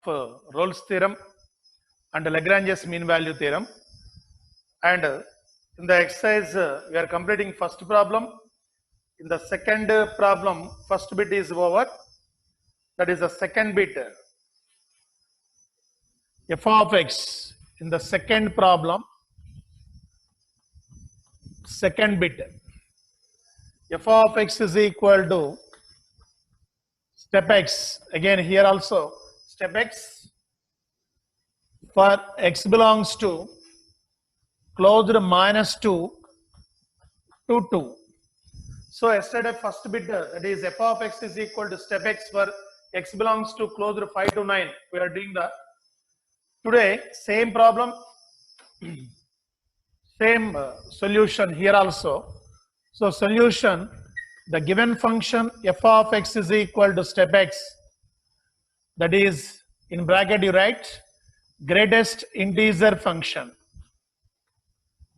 Rolle's theorem and Lagrange's mean value theorem. And in the exercise, we are completing first problem. In the second problem, first bit is over. That is the second bit. F of x in the second problem, second bit. F of x is equal to step x. Again, here also step x for x belongs to closed -2 to 2. So yesterday first bit, that is f of x is equal to step x for x belongs to closed 5 to 9. We are doing the today same problem, same solution here also. So solution, the given function f of x is equal to step x, that is in bracket you write greatest integer function,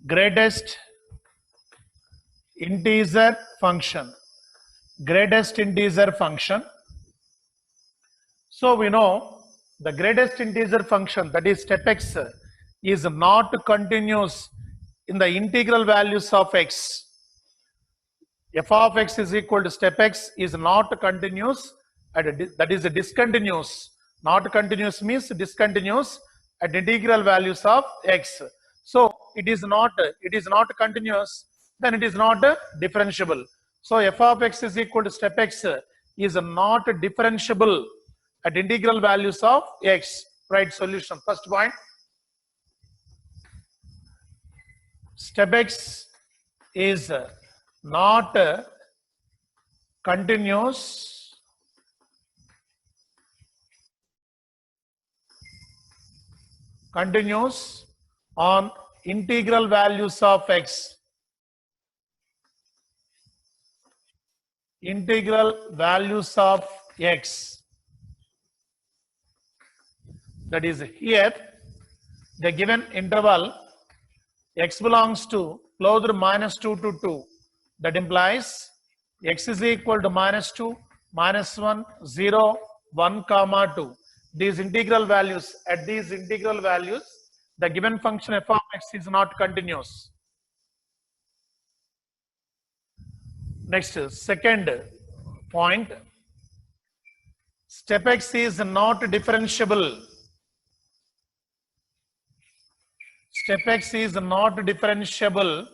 greatest integer function, greatest integer function. So we know the greatest integer function, that is step x, is not continuous in the integral values of x. F of x is equal to step x is not continuous, that is discontinuous. Not continuous means discontinuous at integral values of x. So it is not continuous, then it is not differentiable. So f of x is equal to step x is not differentiable at integral values of x. Right solution. First point, step x is not continuous on integral values of x. Integral values of x. That is here the given interval x belongs to closed -2 to 2. That implies x is equal to -2, -1, 0, 1, 2. These integral values, at these integral values, the given function f of x is not continuous. Next, second point, step x is not differentiable. Step x is not differentiable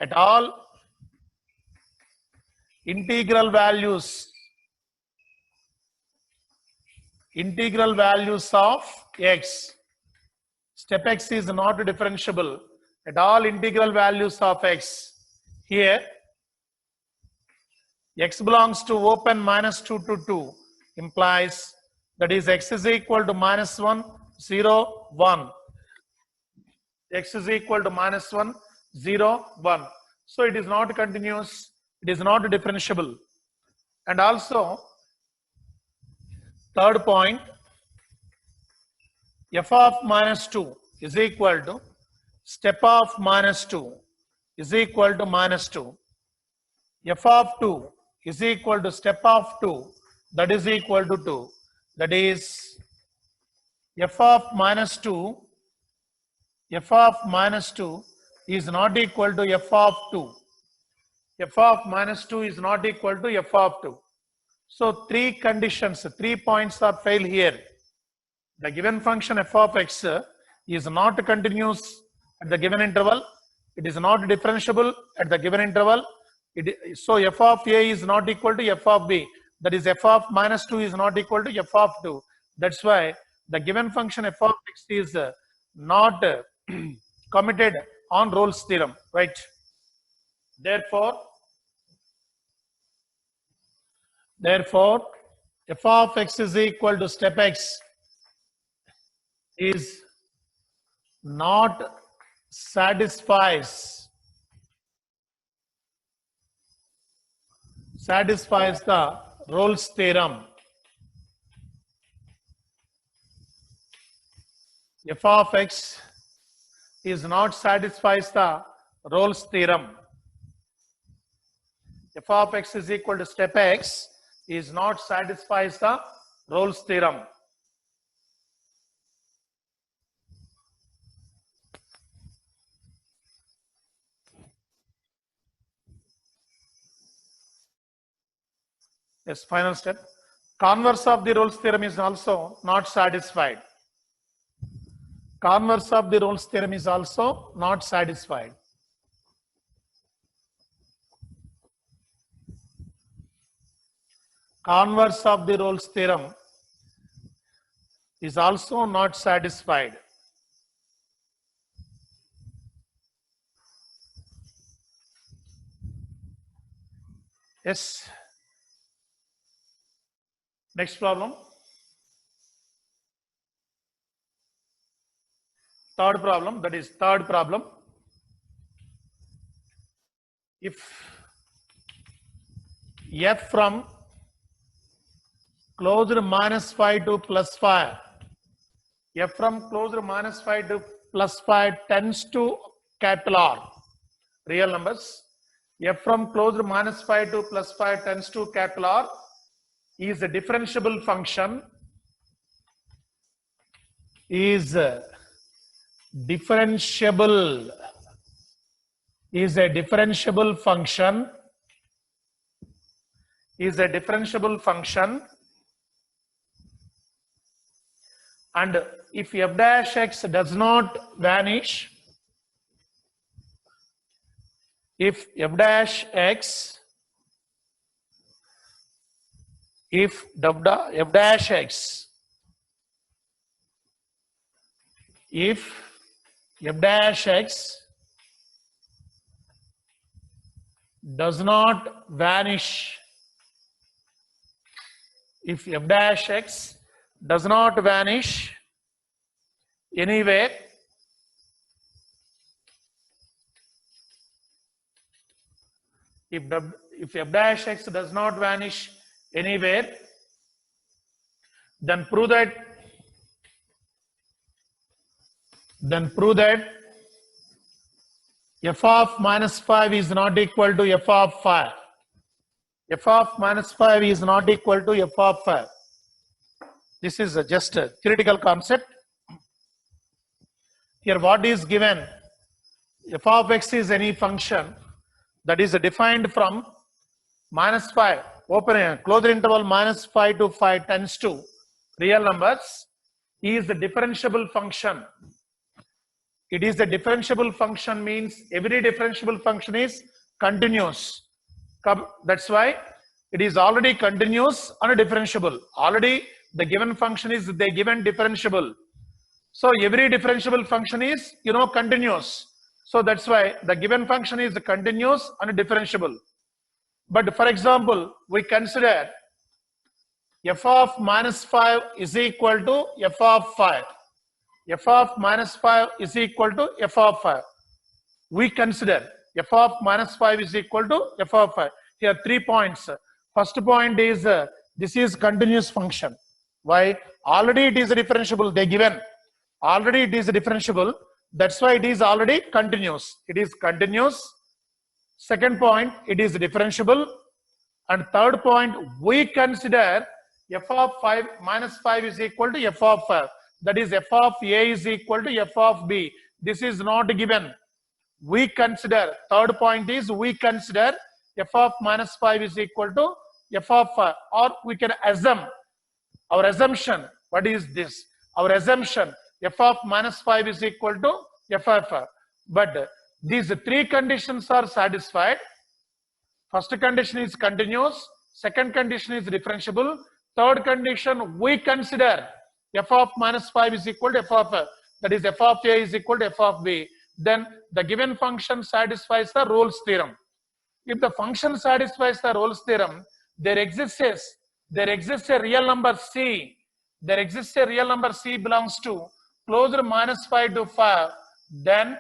at all integral values of x. Step x is not differentiable at all integral values of x. Here x belongs to open -2 to 2 implies that is x is equal to -1, 0, 1. X is equal to -1, 0, 1. So it is not continuous, it is not differentiable. And also third point, f of -2 is equal to step of -2 is equal to -2. F of 2 is equal to step of 2, that is equal to 2. That is f of -2 is not equal to f of 2. F of -2 is not equal to f of 2. So three conditions, 3 points are failed here. The given function f of x is not continuous at the given interval. It is not differentiable at the given interval. So f of a is not equal to f of b. That is f of -2 is not equal to f of 2. That's why the given function f of x is not committed on Rolle's theorem, right? Therefore, f of x is equal to step x is not satisfies the Rolle's theorem. F of x is not satisfies the Rolle's theorem. F of x is equal to step x is not satisfies the Rolle's theorem. Yes, final step. Converse of the Rolle's theorem is also not satisfied. Converse of the Rolle's theorem is also not satisfied. Converse of the Rolle's theorem is also not satisfied. Yes. Next problem. Third problem, that is third problem. If f from closed minus 5 to plus 5, f from closed minus 5 to plus 5 tends to capital R, real numbers. F from closed minus 5 to plus 5 tends to capital R is a differentiable function, is a differentiable function, and if f dash x does not vanish, if f dash x does not vanish, if f dash x does not vanish anywhere, if f dash x does not vanish anywhere, then prove that f of minus 5 is not equal to f of 5. F of minus 5 is not equal to f of 5. This is just a theoretical concept. Here what is given, f of x is any function that is defined from minus 5, open closed interval minus 5 to 5 tends to real numbers, is a differentiable function. It is a differentiable function means every differentiable function is continuous. That's why it is already continuous and differentiable. Already the given function is the given differentiable. So every differentiable function is, continuous. So that's why the given function is continuous and differentiable. But for example, we consider f of minus 5 is equal to f of 5. F of minus 5 is equal to f of 5. We consider f of minus 5 is equal to f of 5. Here 3 points. First point is this is continuous function. Why? Already it is differentiable. They given. Already it is differentiable. That's why it is already continuous. It is continuous. Second point, it is differentiable. And third point, we consider f of 5 minus 5 is equal to f of 5. That is f of a is equal to f of b. This is not given. We consider, third point is we consider f of minus 5 is equal to f of 5. Or we can assume, our assumption, what is this? Our assumption, f of minus 5 is equal to f of 5. But these three conditions are satisfied. First condition is continuous. Second condition is differentiable. Third condition, we consider f of minus 5 is equal to f of 5. That is f of a is equal to f of b. Then the given function satisfies the Rolle's theorem. If the function satisfies the Rolle's theorem, there exists a real number c. There exists a real number c belongs to closed minus 5 to 5. Then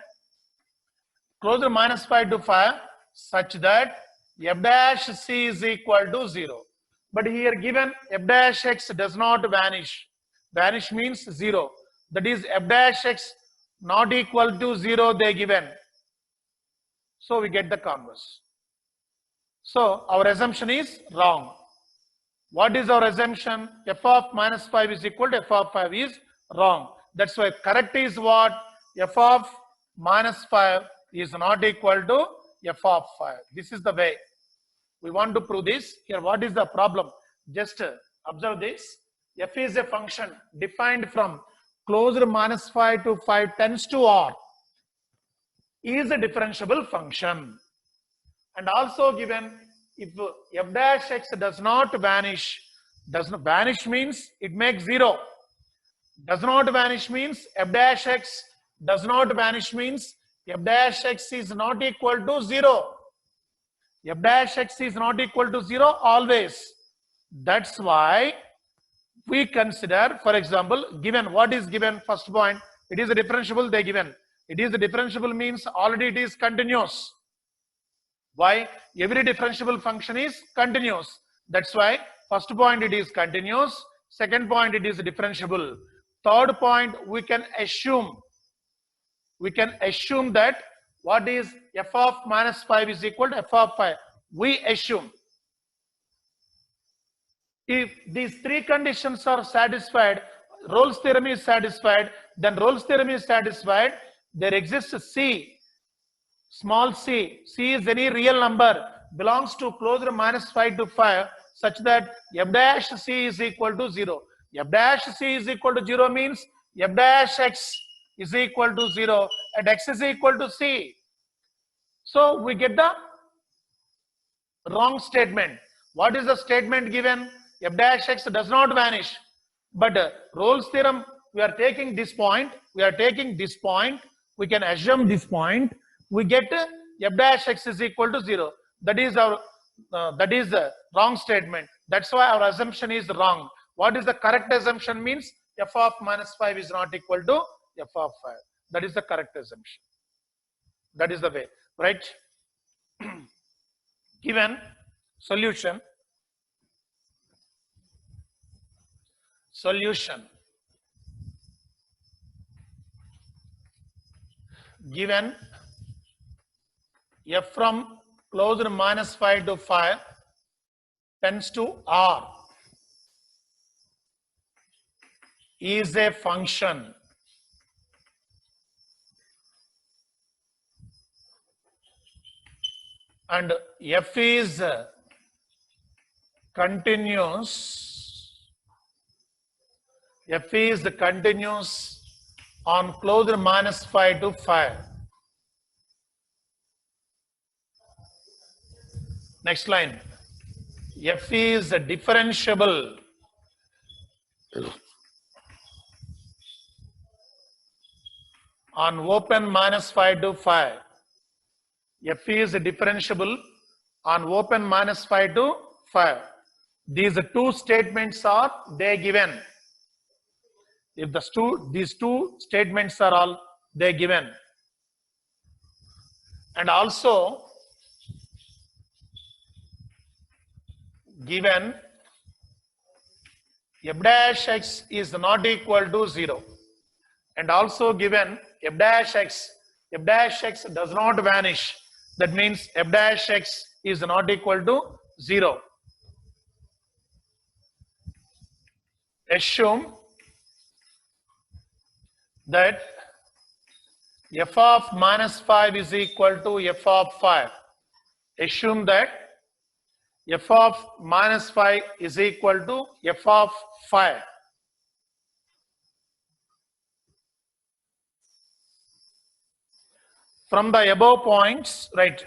closed minus 5 to 5 such that f dash c is equal to 0. But here given f dash x does not vanish. Vanish means 0. That is f dash x not equal to 0 they given. So we get the converse. So our assumption is wrong. What is our assumption? F of minus 5 is equal to f of 5 is wrong. That's why correct is what? F of minus 5 is not equal to f of 5. This is the way we want to prove this. Here, what is the problem? Just observe this. F is a function defined from closed minus 5 to 5 tends to R, is a differentiable function. And also given if f dash x does not vanish means it makes 0. Does not vanish means f dash x does not vanish means f dash x is not equal to 0. F dash x is not equal to 0 always. That's why we consider, for example, given what is given first point, it is a differentiable they given. It is a differentiable means already it is continuous. Why? Every differentiable function is continuous. That's why first point it is continuous, second point it is differentiable. Third point we can assume that what is f of minus 5 is equal to f of 5. We assume if these three conditions are satisfied, Rolle's theorem is satisfied, then Rolle's theorem is satisfied, there exists C. Small c is any real number belongs to closed minus 5 to 5 such that f dash c is equal to 0. F dash c is equal to 0 means f dash x is equal to 0 and x is equal to c. So we get the wrong statement. What is the statement given? F dash x does not vanish. But Rolle's theorem, we are taking this point, we can assume this point, we get f dash x is equal to 0. That is our the wrong statement. That's why our assumption is wrong. What is the correct assumption means f of minus 5 is not equal to f of 5. That is the correct assumption. That is the way, right? Given solution. Given f from closed minus 5 to 5 tends to R is a function and f is continuous. F is continuous on closed minus 5 to 5. Next line. F is differentiable on open minus 5 to 5. F is differentiable on open minus 5 to 5. These two statements are they given. If these two statements are all they given. And also given f dash x is not equal to 0 and also given f dash x does not vanish, that means f dash x is not equal to 0. Assume that f of minus 5 is equal to f of 5. Assume that f of minus 5 is equal to f of 5. From the above points, right?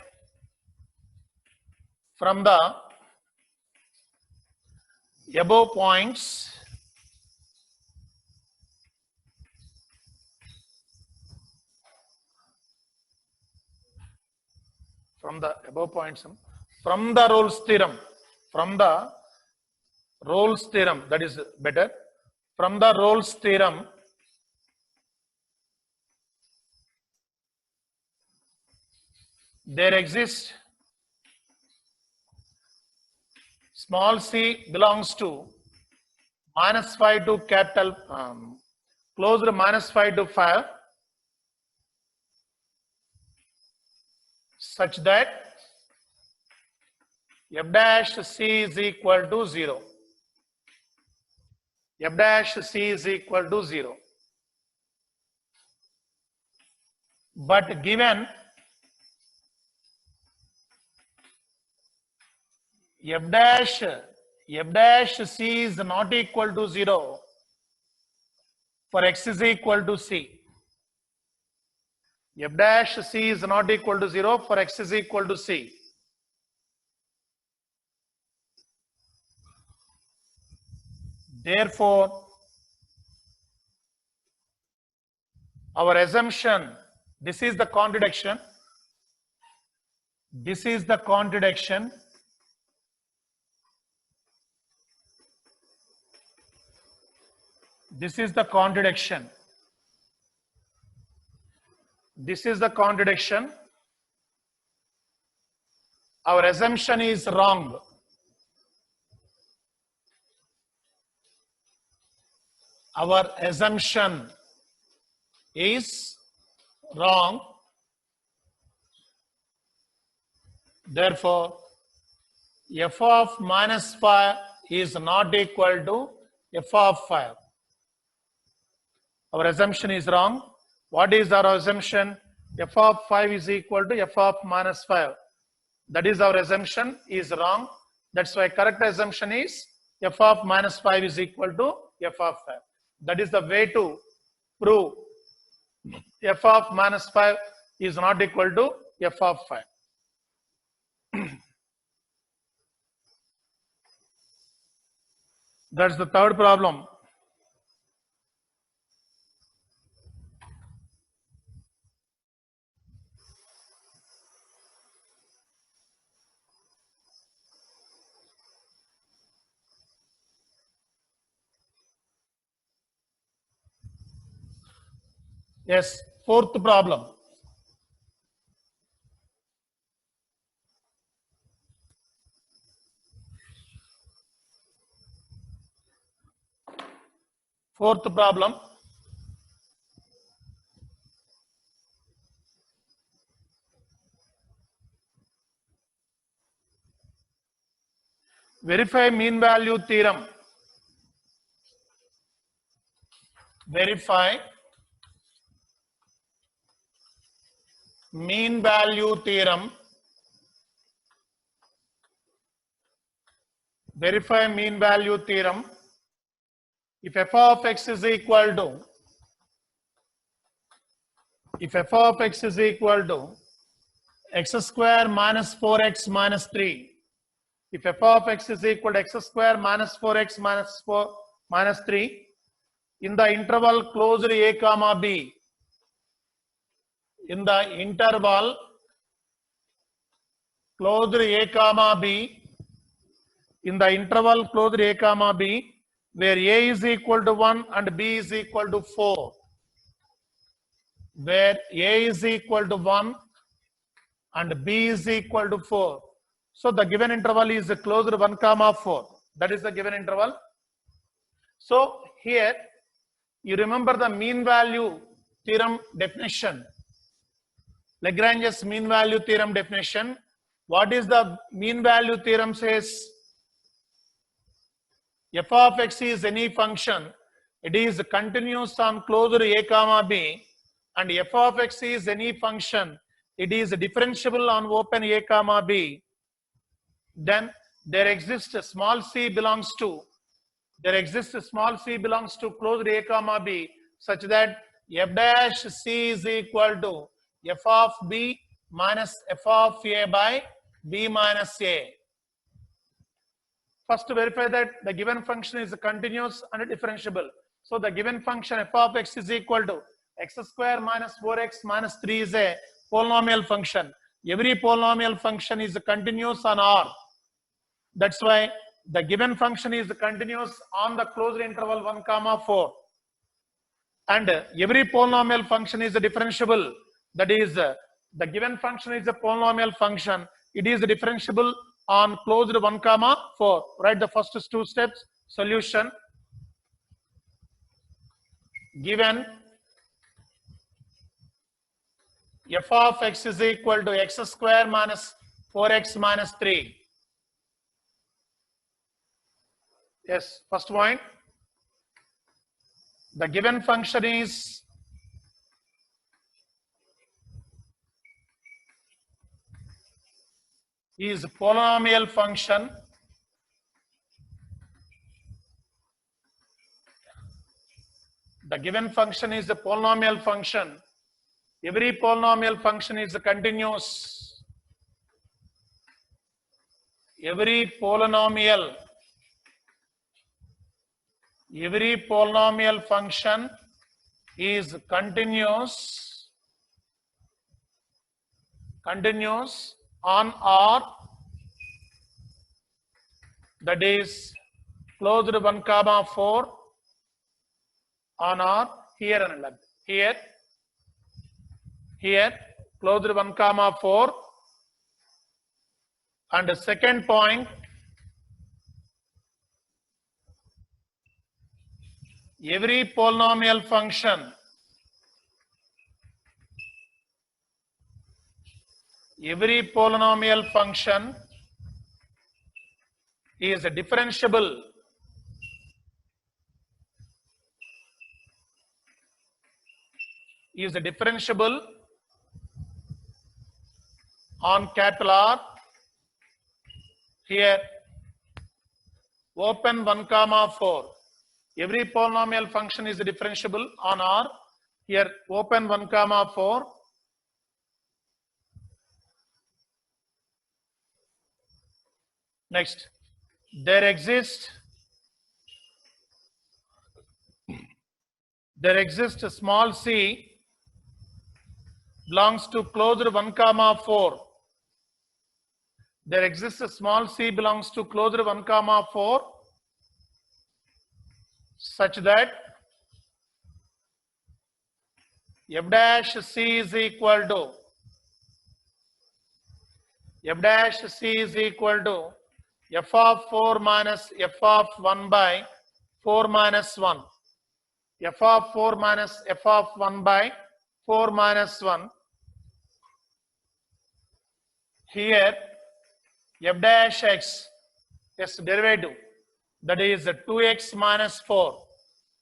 From the above points, from the Rolle's theorem, that is better. From the Rolle's theorem, there exists small c belongs to minus 5 to capital closed minus 5 to 5 such that f dash c is equal to 0. f dash c is equal to 0. But given f dash c is not equal to 0 for x is equal to c. F dash c is not equal to 0 for x is equal to c. Therefore, our assumption, this is the contradiction. This is the contradiction. This is the contradiction. This is the contradiction. Our assumption is wrong. Our assumption is wrong. Therefore, f of minus 5 is not equal to f of 5. Our assumption is wrong. What is our assumption? F of 5 is equal to f of minus 5. That is our assumption is wrong. That's why correct assumption is f of minus 5 is equal to f of 5. That is the way to prove f of minus 5 is not equal to f of 5. That's the third problem. Yes, fourth problem. Fourth problem. Verify mean value theorem. Verify mean value theorem. Verify mean value theorem. If f of x is equal to x square minus 4x minus 3. If f of x is equal to x square minus 4x minus 3 in the interval closed a comma b. In the interval closed a comma b. In the interval closed a comma b, where a is equal to 1 and b is equal to 4. Where a is equal to 1 and b is equal to 4. So the given interval is closed 1 comma 4. That is the given interval. So here you remember the mean value theorem definition. Lagrange's mean value theorem definition. What is the mean value theorem says? F of x is any function. It is continuous on closed a comma b, and f of x is any function. It is differentiable on open a comma b. Then there exists a small c belongs to closed a comma b such that f dash c is equal to f of b minus f of a by b minus a. First, to verify that the given function is continuous and differentiable. So the given function f of x is equal to x square minus 4x minus 3 is a polynomial function. Every polynomial function is continuous on R. That's why the given function is continuous on the closed interval 1 comma 4. And every polynomial function is differentiable. That is, the given function is a polynomial function. It is differentiable on closed 1 comma 4. Write the first two steps. Solution. Given f of x is equal to x square minus 4x minus 3. Yes, first point. The given function is polynomial function. The given function is a polynomial function. Every polynomial function is continuous. Every polynomial function is continuous on R, that is closed 1, 4 on R. Here closed 1, 4, and the second point, every polynomial function is differentiable on capital R. Here open 1, 4. Every polynomial function is differentiable on R. Here open 1, 4. Next, there exists a small c belongs to closed 1, 4. There exists a small c belongs to closed 1, 4 such that f dash c is equal to f of 4 minus f of 1 by 4 minus 1. F of 4 minus f of 1 by 4 minus 1. Here f dash x is derivative, that is 2x minus 4.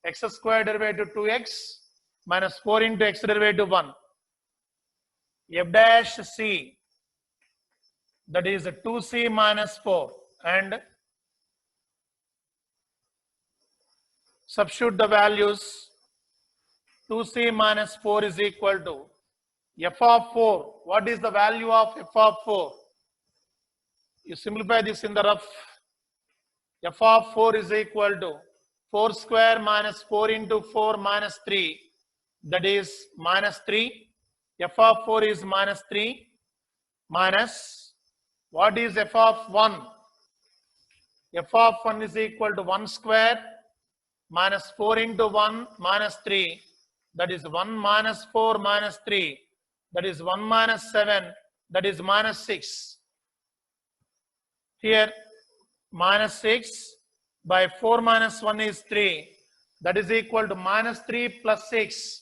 X square derivative 2x minus 4 into x derivative 1. F dash c, that is 2c minus 4, and substitute the values. 2c minus 4 is equal to f of 4. What is the value of f of 4? You simplify this in the rough. F of 4 is equal to 4 square minus 4 into 4 minus 3, that is minus 3. F of 4 is minus 3 minus, what is f of 1? F of 1 is equal to 1 square minus 4 into 1 minus 3, that is 1 minus 4 minus 3, that is 1 minus 7, that is minus 6. Here minus 6 by 4 minus 1 is 3, that is equal to minus 3 plus 6.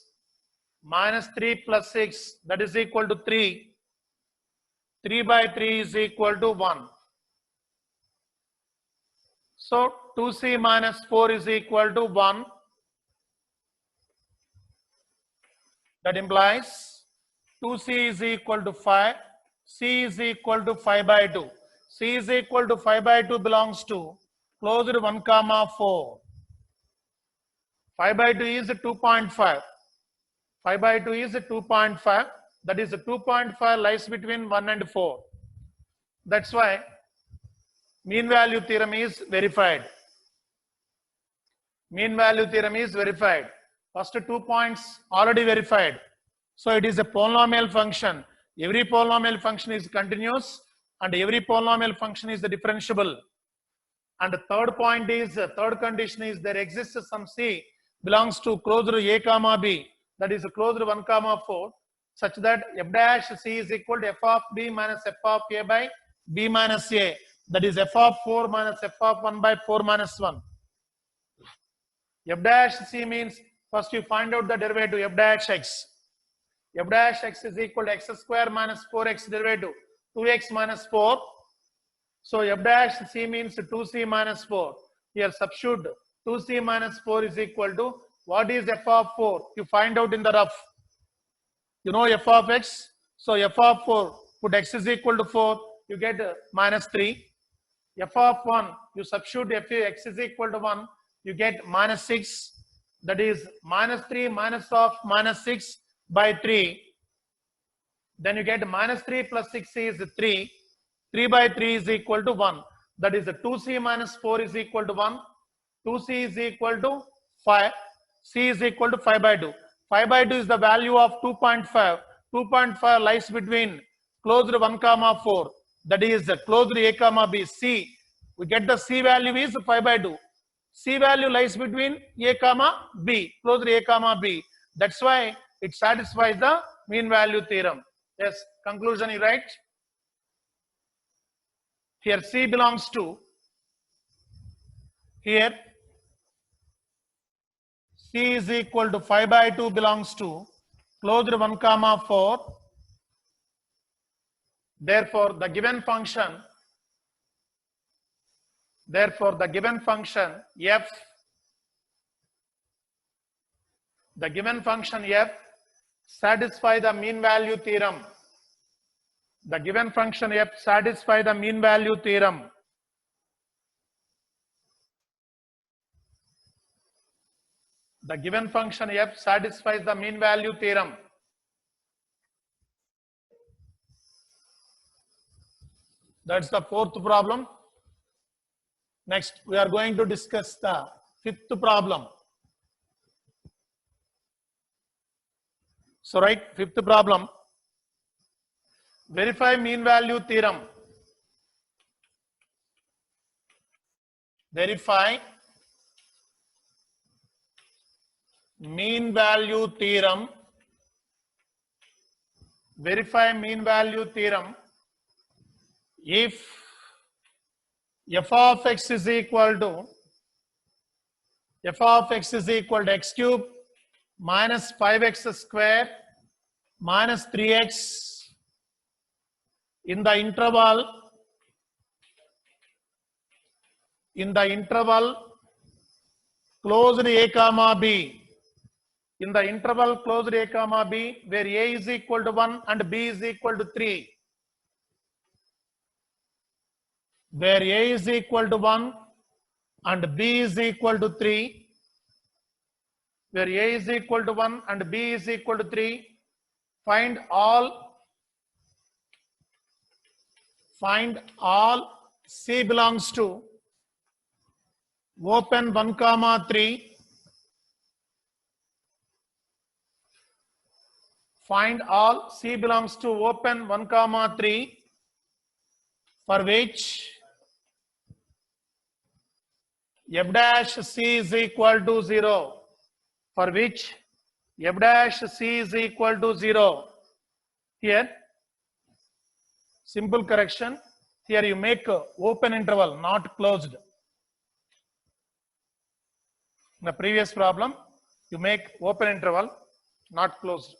Minus 3 plus 6, that is equal to 3. 3 by 3 is equal to 1. So 2c minus 4 is equal to 1. That implies 2c is equal to 5. C is equal to 5 by 2. C is equal to 5 by 2 belongs to closed 1, 4. 5 by 2 is 2.5. 5 by 2 is 2.5. That is 2.5 lies between 1 and 4. That's why mean value theorem is verified. Mean value theorem is verified. First 2 points already verified. So it is a polynomial function. Every polynomial function is continuous and every polynomial function is differentiable. And the third point is, third condition is, there exists some c belongs to closed a comma b, that is closed 1, 4, such that f dash c is equal to f of b minus f of a by b minus a, that is f of 4 minus f of 1 by 4 minus 1. F dash c means, first you find out the derivative f dash x. F dash x is equal to x square minus 4x derivative 2x minus 4. So f dash c means 2c minus 4. Here substitute 2c minus 4 is equal to What is f of 4? You find out in the rough. You know f of x. So f of 4, put x is equal to 4, you get minus 3. F of 1, you substitute x is equal to 1, you get minus 6. That is minus 3 minus of minus 6 by 3. Then you get minus 3 plus 6 is 3. 3 by 3 is equal to 1. That is 2c minus 4 is equal to 1. 2c is equal to 5. C is equal to 5 by 2. 5 by 2 is the value of 2.5. 2.5 lies between closed 1 comma 4. That is closed a comma b. C. We get the C value is 5 by 2. C value lies between a comma b. Closed a comma b. That's why it satisfies the mean value theorem. Yes, conclusion is right. Here C belongs to, here C is equal to 5 by 2 belongs to closed 1 comma 4. Therefore, the given function f satisfy the mean value theorem. The given function f satisfy the mean value theorem. The given function f satisfies the mean value theorem. That's the fourth problem. Next, we are going to discuss the fifth problem. So, right, fifth problem. Verify mean value theorem. Verify mean value theorem. Verify mean value theorem if f of x is equal to x cube minus 5x square minus 3x in the interval closed a comma b. In the interval closed a comma b, where a is equal to 1 and b is equal to 3. Where a is equal to 1 and b is equal to 3. Where a is equal to 1 and b is equal to 3. Find all C belongs to open 1 comma 3. Find all C belongs to open 1 comma 3 for which f dash C is equal to 0. For which f dash C is equal to 0. Here, simple correction. Here you make open interval, not closed. In the previous problem, you make open interval, not closed.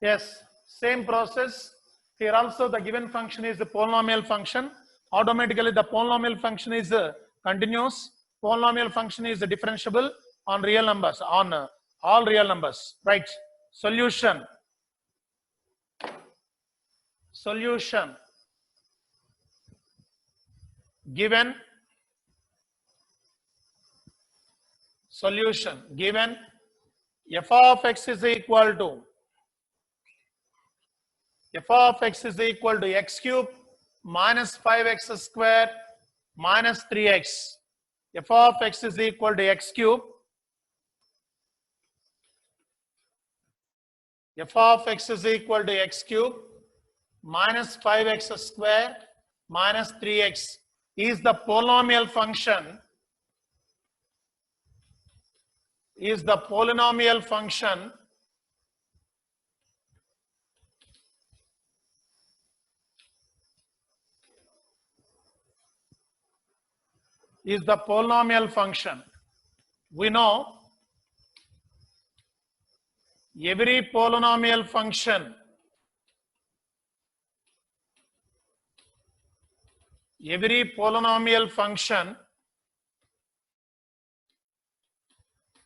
Yes, same process. Here also the given function is a polynomial function. Automatically the polynomial function is continuous. Polynomial function is differentiable on real numbers, on all real numbers. Right. Solution. Given f of x is equal to x cube minus 5x square minus 3x. F of x is equal to x cube. F of x is equal to x cube minus 5x square minus 3x is the polynomial function. Is the polynomial function We know every polynomial function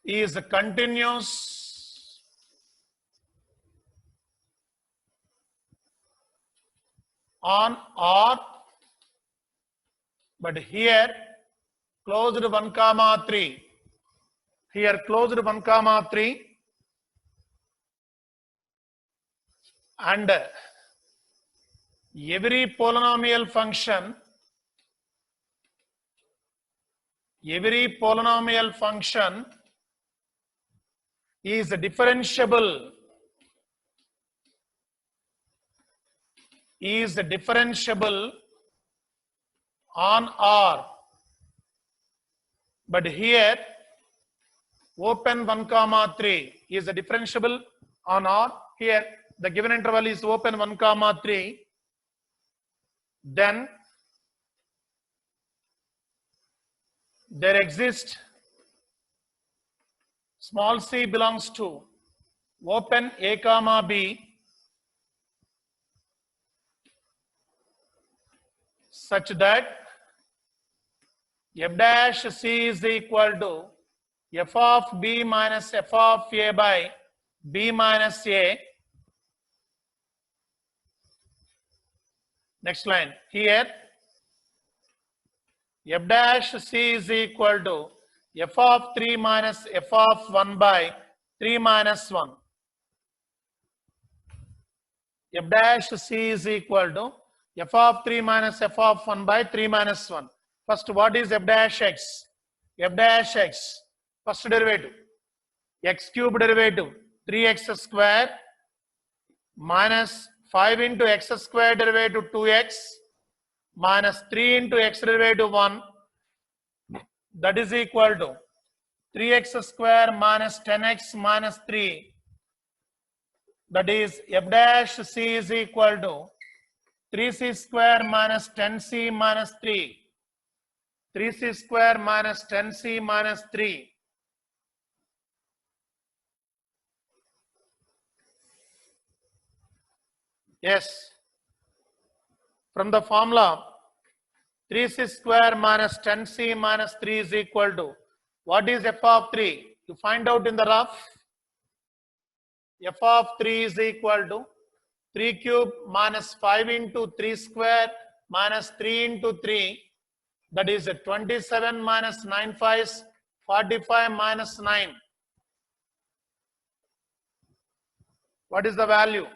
is continuous on R, but here closed 1 comma 3. Here closed 1 comma 3 and every polynomial function is differentiable on R, but here open 1 comma 3 is differentiable on R. Here the given interval is open 1 comma 3. Then there exists small c belongs to open a comma b such that f dash c is equal to f of b minus f of a by b minus a. Next line. Here f dash c is equal to f of 3 minus f of 1 by 3 minus 1. F dash c is equal to f of 3 minus f of 1 by 3 minus 1. First, what is f dash x? F dash x, first derivative, x cube derivative, 3x square minus 5 into x square derivative 2x minus 3 into x derivative 1, that is equal to 3x square minus 10x minus 3, that is f dash c is equal to 3c square minus 10c minus 3. 3c square minus 10c minus 3. Yes. From the formula, 3c square minus 10c minus 3 is equal to, what is f of 3? You find out in the rough. F of 3 is equal to 3 cube minus 5 into 3 square minus 3 into 3. That is 27 minus 9 5s 45 minus 9. What is the value?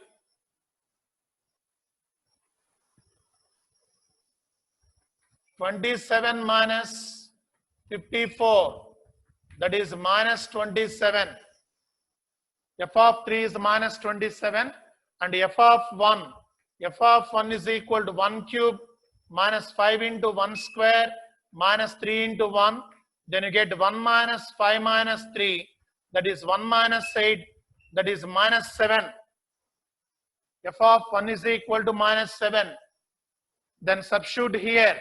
(27 minus 54), that is minus 27. F of 3 is minus 27, and f of 1 is equal to 1 cube minus 5 into 1 square minus 3 into 1. Then you get 1 minus 5 minus 3, that is 1 minus 8, that is minus 7. F of 1 is equal to minus 7. Then substitute here.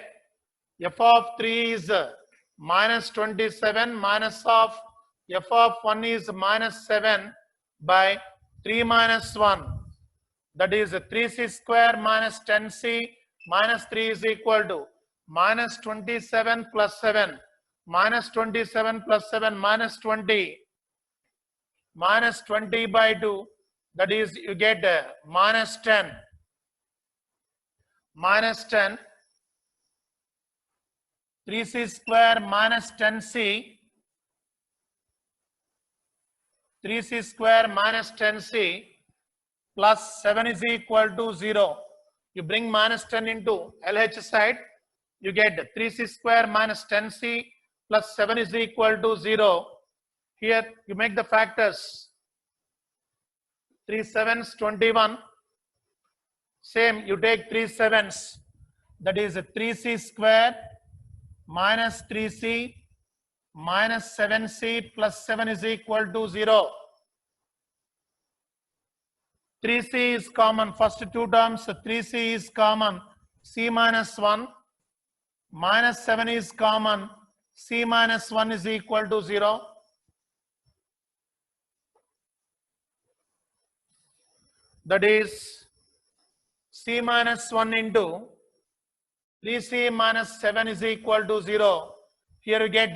F of 3 is minus 27, minus of f of 1 is minus 7 by 3 minus 1. That is 3c square minus 10c minus 3 is equal to minus 27 plus 7. Minus 27 plus 7 minus 20. Minus 20 by 2. That is you get minus 10. Minus 10. 3c square minus 10c. 3c square minus 10c plus 7 is equal to 0. You bring minus 10 into LH side. You get 3c square minus 10c plus 7 is equal to 0. Here you make the factors. 3 7s 21. Same, you take 3 7s. That is 3c square minus 3c minus 7c plus 7 is equal to 0. 3c is common. First two terms, 3c is common. C minus 1 minus 7 is common. C minus 1 is equal to 0. That is C minus 1 into 3c minus 7 is equal to 0. Here you get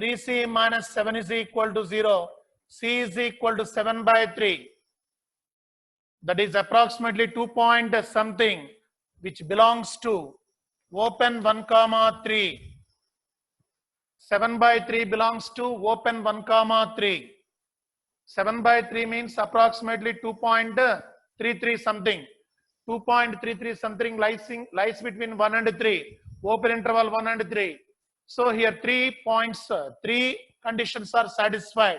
3c minus 7 is equal to 0. C is equal to 7 by 3. That is approximately 2 point something, which belongs to open 1 comma 3. 7 by 3 belongs to open 1 comma 3. 7 by 3 means approximately 2.33 something. 2.33 something lies between 1 and 3. Open interval 1 and 3. So here 3 points, 3 conditions are satisfied.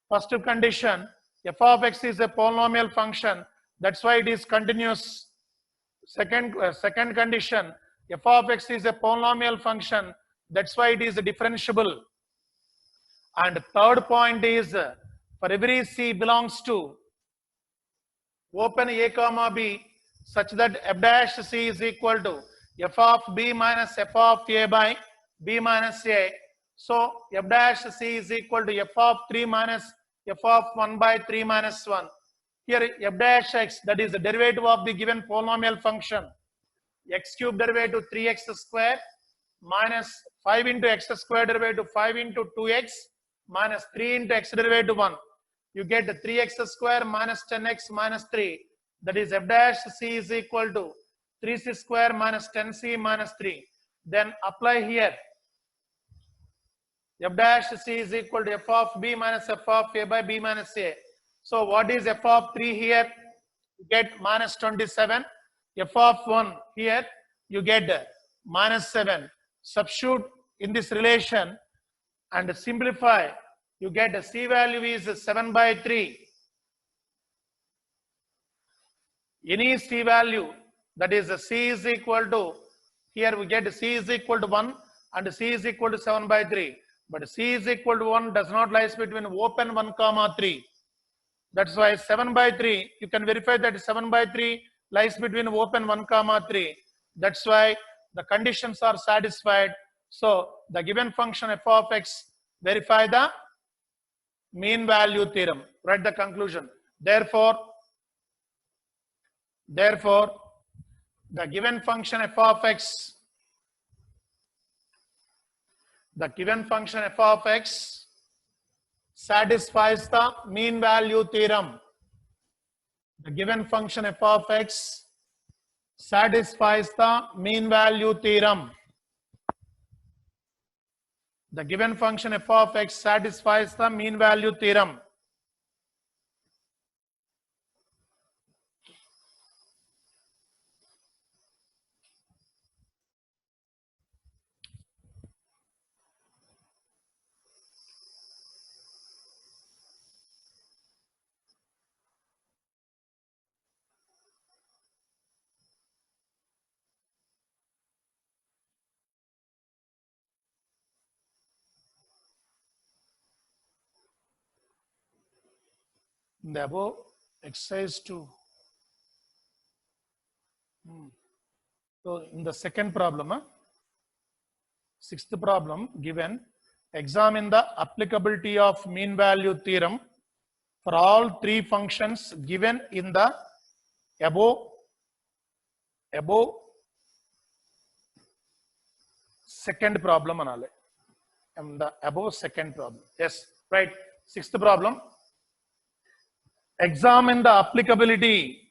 First condition, f of x is a polynomial function. That's why it is continuous. Second condition, f of x is a polynomial function. That's why it is differentiable. And third point is, for every c belongs to open a comma b such that f dash c is equal to f of b minus f of a by b minus a. So f dash c is equal to f of 3 minus f of 1 by 3 minus 1. Here f dash x, that is the derivative of the given polynomial function. X cube derivative 3x square minus 5 into x square derivative 5 into 2x minus 3 into x derivative 1. You get 3x square minus 10x minus 3. That is f dash c is equal to 3c square minus 10c minus 3. Then apply here. F dash c is equal to f of b minus f of a by b minus a. So what is f of 3 here? You get minus 27. F of 1 here, you get minus 7. Substitute in this relation and simplify. You get c value is 7 by 3. Any c value, that is c is equal to, here we get c is equal to 1 and c is equal to 7 by 3. But c is equal to 1 does not lies between open 1 comma 3. That's why 7 by 3, you can verify that 7 by 3 lies between open 1 comma 3. That's why the conditions are satisfied. So the given function f of x, verify the mean value theorem. Write the conclusion. Therefore, the given function f of x, satisfies the mean value theorem. The given function f of x satisfies the mean value theorem. The given function f of x satisfies the mean value theorem. In the above exercise 2. So in the second problem, sixth problem given, examine the applicability of mean value theorem for all three functions given in the above second problem. And the above second problem. Yes, right. Sixth problem. Examine the applicability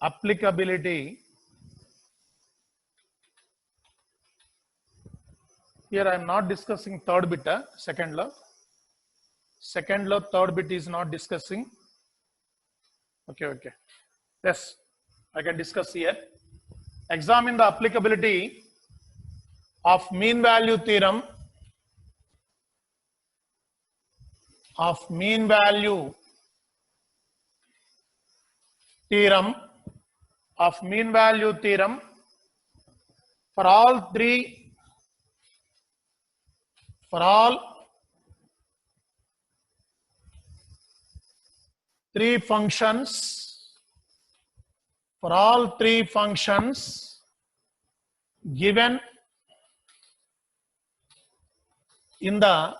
applicability. Here I am not discussing third bit, second law. Second law, third bit is not discussing. Okay. Yes, I can discuss here. Examine the applicability of mean value theorem for all three functions given In the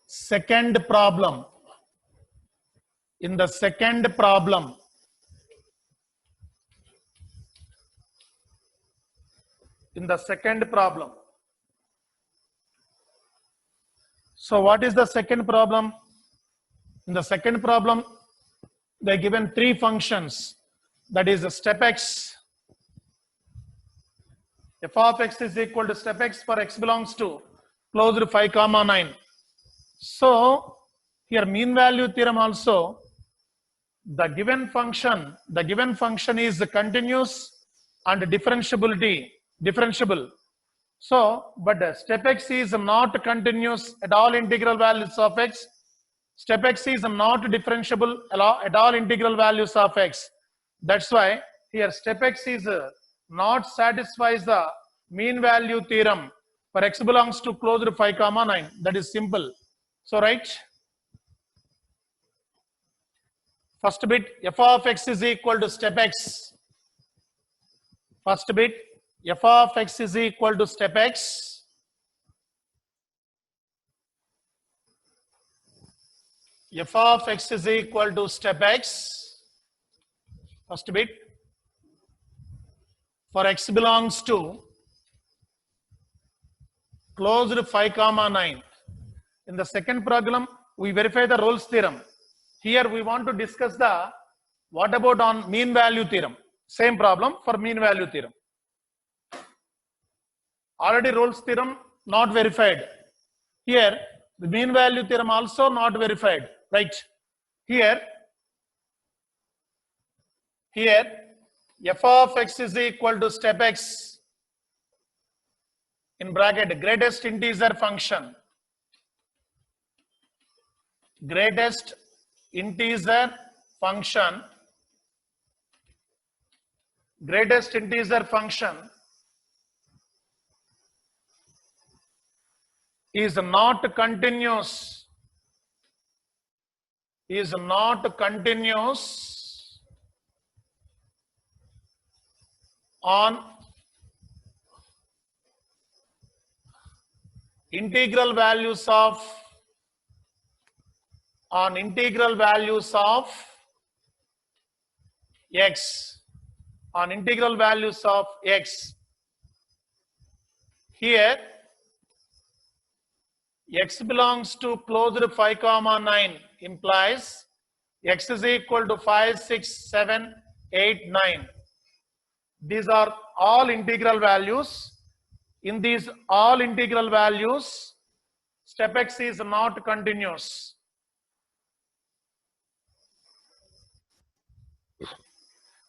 second problem, in the second problem, so what is the second problem? In the second problem, they are given three functions, that is step x, f of x is equal to step x for x belongs to closed 5 comma 9. So here mean value theorem also, the given function is continuous and differentiable. So, but step x is not continuous at all integral values of x. Step x is not differentiable at all integral values of x. That's why here step x is not satisfies the mean value theorem for x belongs to closed 5 comma 9. That is simple. So right, first bit f of x is equal to step x. First bit f of x is equal to step x. F of x is equal to step x. First bit for x belongs to closed 5 comma 9. In the second problem, we verify the Rolle's theorem. Here we want to discuss the what about on mean value theorem. Same problem for mean value theorem. Already Rolle's theorem not verified. Here the mean value theorem also not verified. Right. Here f of x is equal to step x in bracket greatest integer function. Greatest integer function is not continuous on integral values of x, Here x belongs to closed 5 comma 9 implies x is equal to 5, 6, 7, 8, 9. These are all integral values. In these all integral values, step x is not continuous.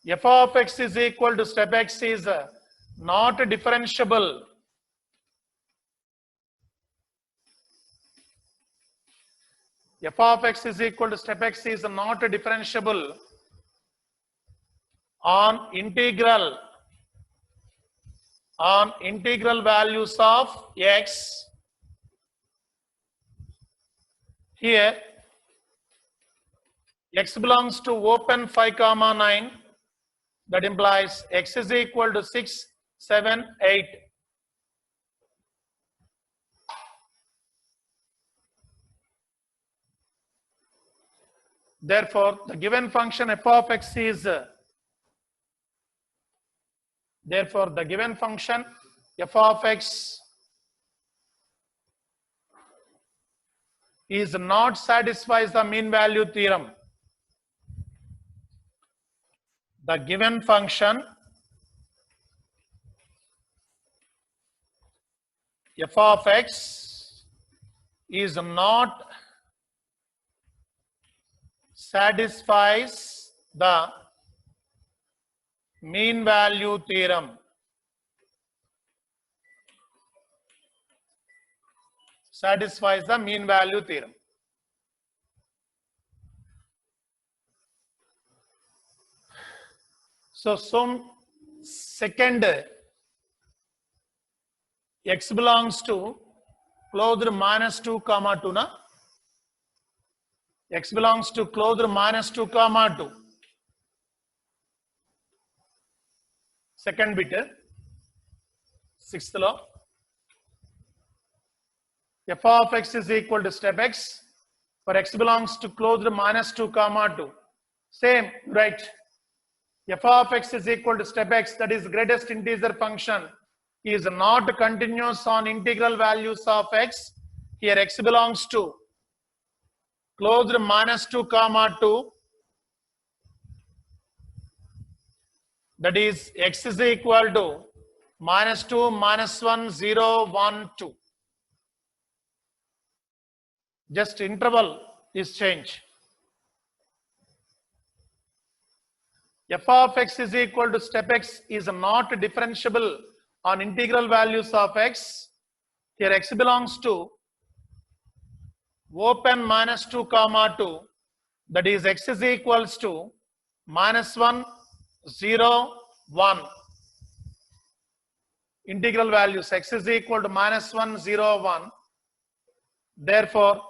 F of x is equal to step x is not differentiable. F of x is equal to step x is not differentiable on integral values of x. Here x belongs to open 5 comma 9. That implies x is equal to 6, 7, 8. Therefore, the given function f of x is not satisfies the mean value theorem. The given function f of x is not satisfies the mean value theorem. Satisfies the mean value theorem. So some second x belongs to closed minus 2 comma 2 na. X belongs to closed minus 2 comma 2. Second bit, sixth law. f of x is equal to step x for x belongs to closed minus 2 comma 2. Same, right? F of x is equal to step x, that is greatest integer function, is not continuous on integral values of x. Here x belongs to closed minus 2 comma 2, that is x is equal to minus 2 minus 1 0 1 2. Just interval is changed. F of x is equal to step x is not differentiable on integral values of x. Here x belongs to open minus 2 comma 2, that is x is equals to minus 1 0 1. Integral values x is equal to minus 1 0 1. Therefore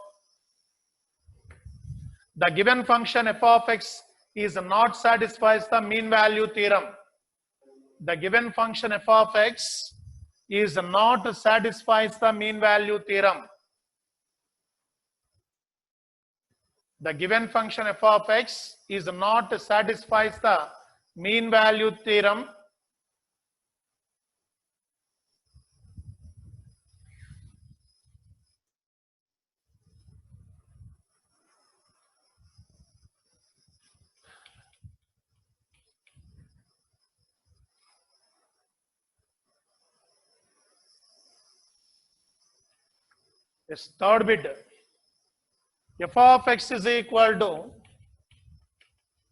the given function f of x is not satisfies the mean value theorem. The given function f of x is not satisfies the mean value theorem. The given function f of x is not satisfies the mean value theorem. This third bit, f of x is equal to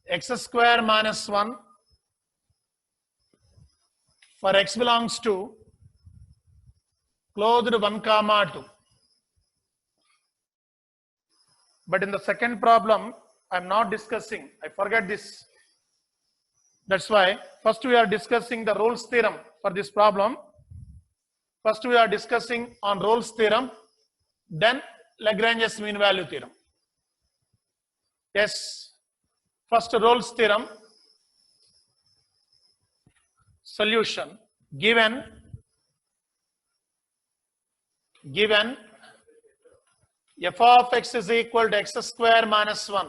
x square minus 1 for x belongs to closed 1 comma 2. But in the second problem, I'm not discussing, I forget this. That's why first we are discussing the Rolle's theorem for this problem. First we are discussing on Rolle's theorem, then Lagrange's mean value theorem. Yes, first Rolle's theorem. Solution. Given f of x is equal to x square minus 1.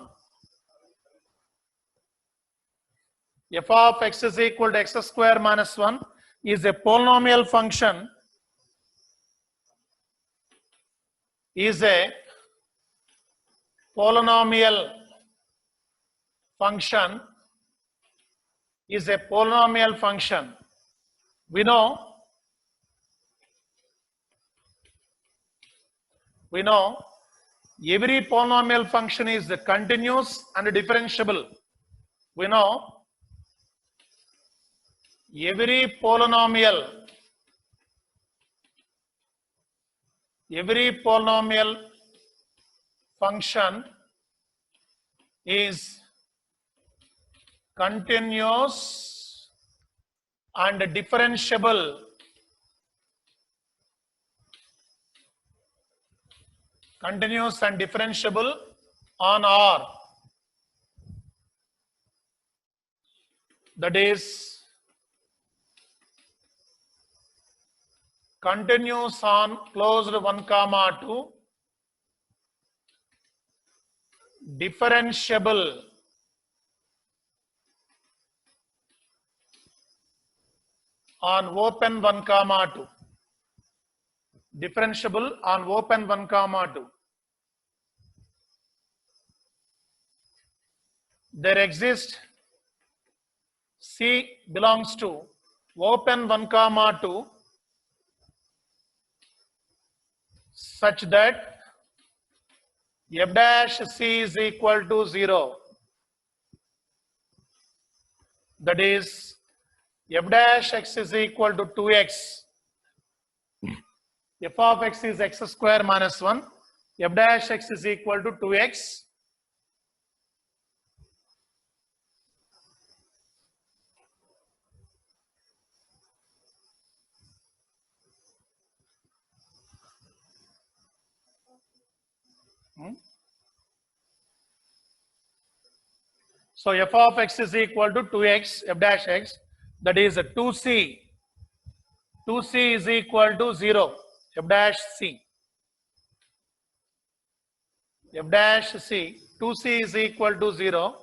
F of x is equal to x square minus 1 is a polynomial function. Is a polynomial function. Is a polynomial function. We know every polynomial function is continuous and differentiable. We know every polynomial function is continuous and differentiable. Continuous and differentiable on R. That is continuous on closed 1 comma 2, differentiable on open 1 comma 2. Differentiable on open 1 comma 2. There exists C belongs to open 1 comma 2 such that f dash c is equal to 0. That is f dash x is equal to 2x. F of x is x square minus 1. F dash x is equal to 2x. So f of x is equal to 2x f dash x, that is 2c is equal to 0 f dash c. f dash c, 2c is equal to 0.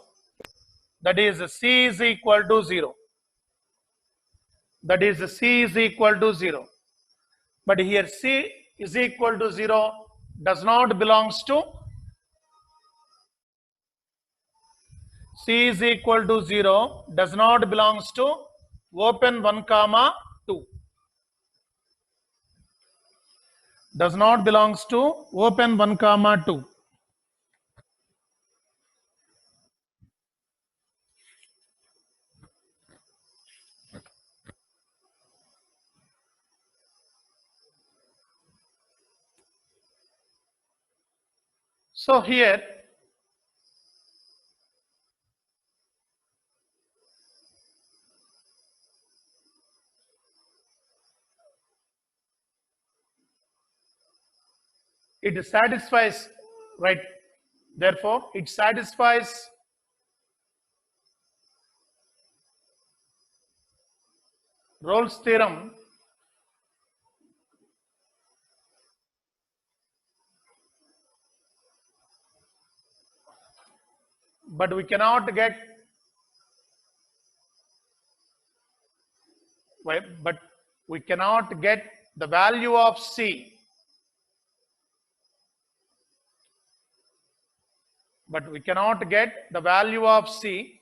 That is c is equal to 0. That is c is equal to 0. But here c is equal to 0 does not belongs to, c is equal to 0 does not belongs to open 1 comma 2. Does not belongs to open 1 comma 2. So here it satisfies, right? Therefore, it satisfies Rolle's theorem but we cannot get, but we cannot get the value of c. But we cannot get the value of c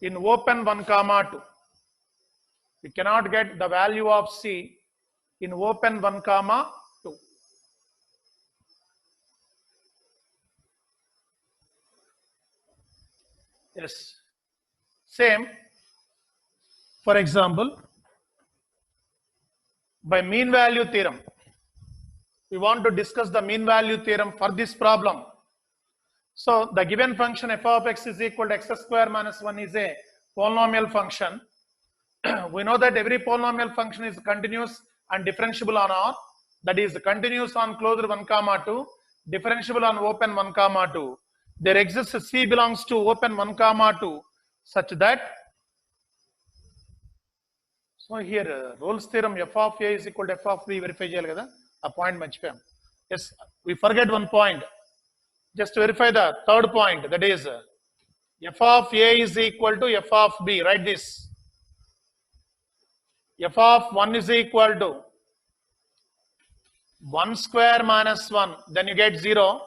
in open 1 comma 2. We cannot get the value of c in open 1 comma 2. Yes. Same. For example, by mean value theorem, we want to discuss the mean value theorem for this problem. So the given function f of x is equal to x square minus 1 is a polynomial function. We know that every polynomial function is continuous and differentiable on R. That is continuous on closed 1 comma 2, differentiable on open 1 comma 2. There exists c belongs to open 1 comma 2 such that, so here Rolle's theorem f of a is equal to f of b verify cheyali kada, a point marchipayam. Yes, we forget one point. Just verify the third point, that is f of a is equal to f of b. Write this. F of 1 is equal to 1 square minus 1, then you get 0.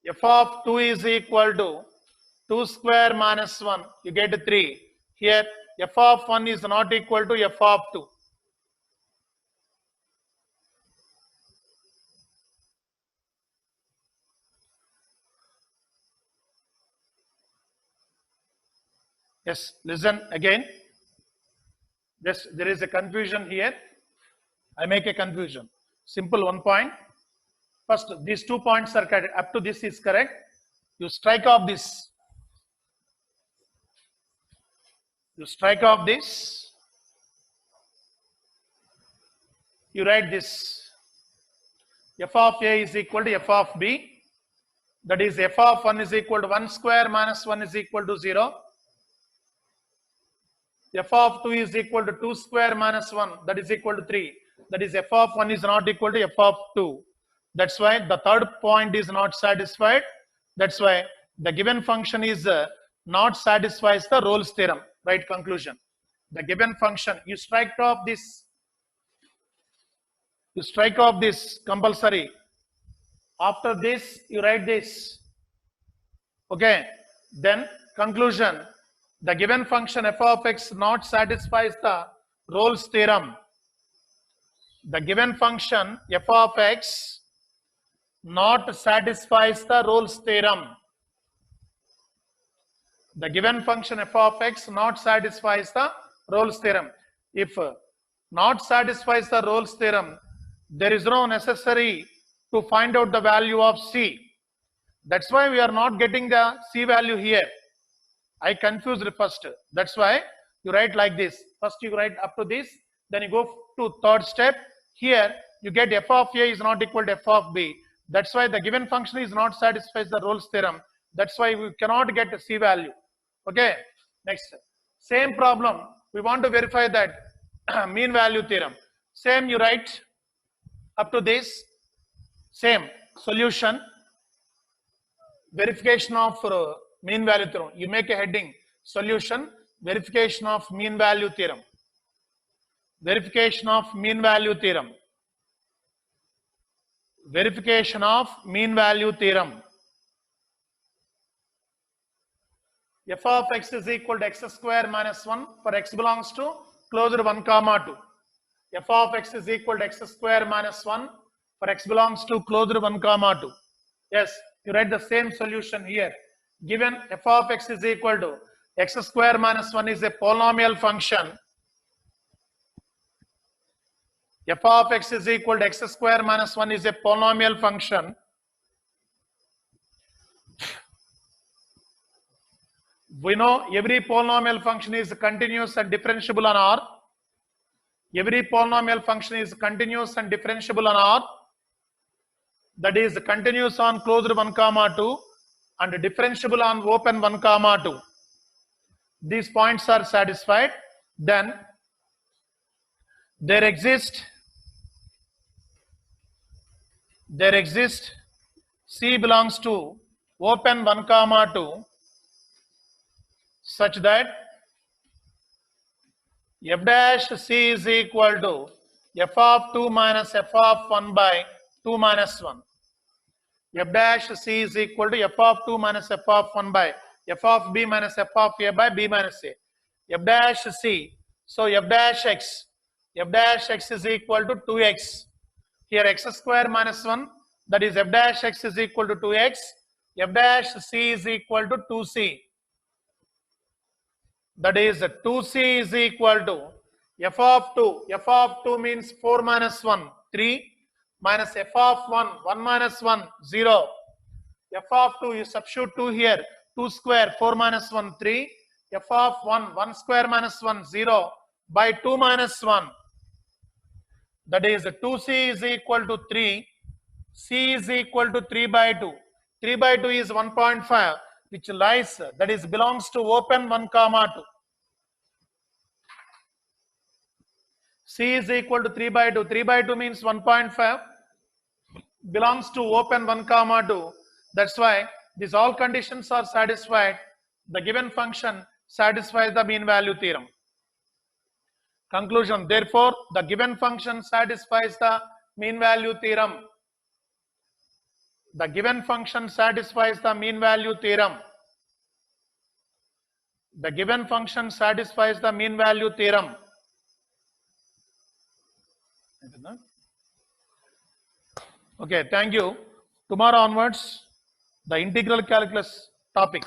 F of 2 is equal to 2 square minus 1, you get 3. Here f of 1 is not equal to f of 2. Yes, listen again. Yes, there is a confusion here. I make a confusion. Simple one point. First, these 2 points are correct. Up to this is correct. You strike off this. You strike off this. You write this. F of a is equal to f of b. That is f of 1 is equal to 1 square minus 1 is equal to 0. F of 2 is equal to 2 square minus 1, that is equal to 3. That is f of 1 is not equal to f of 2. That's why the third point is not satisfied. That's why the given function is not satisfies the Rolle's theorem. Right conclusion. The given function, you strike off this. You strike off this compulsory. After this, you write this. Okay. Then conclusion. The given function f of x not satisfies the Rolle's theorem. The given function f of x not satisfies the Rolle's theorem. The given function f of x not satisfies the Rolle's theorem. If not satisfies the Rolle's theorem, there is no necessary to find out the value of c. That's why we are not getting the c value here. I confused first. That's why you write like this. First you write up to this, then you go to third step. Here you get f of a is not equal to f of b. That's why the given function is not satisfies the Rolle's theorem. That's why we cannot get a c value. Okay. Next. Same problem. We want to verify that mean value theorem. Same you write up to this. Same solution, verification of mean value theorem. You make a heading, solution, verification of mean value theorem. Verification of mean value theorem. Verification of mean value theorem. F of x is equal to x square minus 1 for x belongs to closed 1 comma 2. F of x is equal to x square minus 1 for x belongs to closed 1 comma 2. Yes, you write the same solution here. Given f of x is equal to x square minus 1 is a polynomial function. F of x is equal to x square minus 1 is a polynomial function. We know every polynomial function is continuous and differentiable on R. Every polynomial function is continuous and differentiable on R. That is continuous on closed 1 comma 2 and differentiable on open 1 comma 2. These points are satisfied. Then there exists C belongs to open 1 comma 2 such that f dash c is equal to f of 2 minus f of 1 by 2 minus 1. F dash c is equal to f of 2 minus f of 1 by f of b minus f of a by b minus a. F dash c. So f dash x is equal to 2x. Here x square minus 1, that is f dash x is equal to 2x. F dash c is equal to 2c. That is 2c is equal to f of 2. F of 2 means 4 minus 1, 3 minus f of 1, 1 minus 1, 0. F of 2, you substitute 2 here, 2 square, 4 minus 1, 3. F of 1, 1 square minus 1, 0 by 2 minus 1. That is 2c is equal to 3. C is equal to 3 by 2. 3 by 2 is 1.5, which lies, that is belongs to open 1 comma 2. C is equal to 3 by 2. 3 by 2 means 1.5, belongs to open 1 comma 2. That's why these all conditions are satisfied. The given function satisfies the mean value theorem. Conclusion, therefore, the given function satisfies the mean value theorem. The given function satisfies the mean value theorem. The given function satisfies the mean value theorem. Okay, thank you. Tomorrow onwards, the integral calculus topic.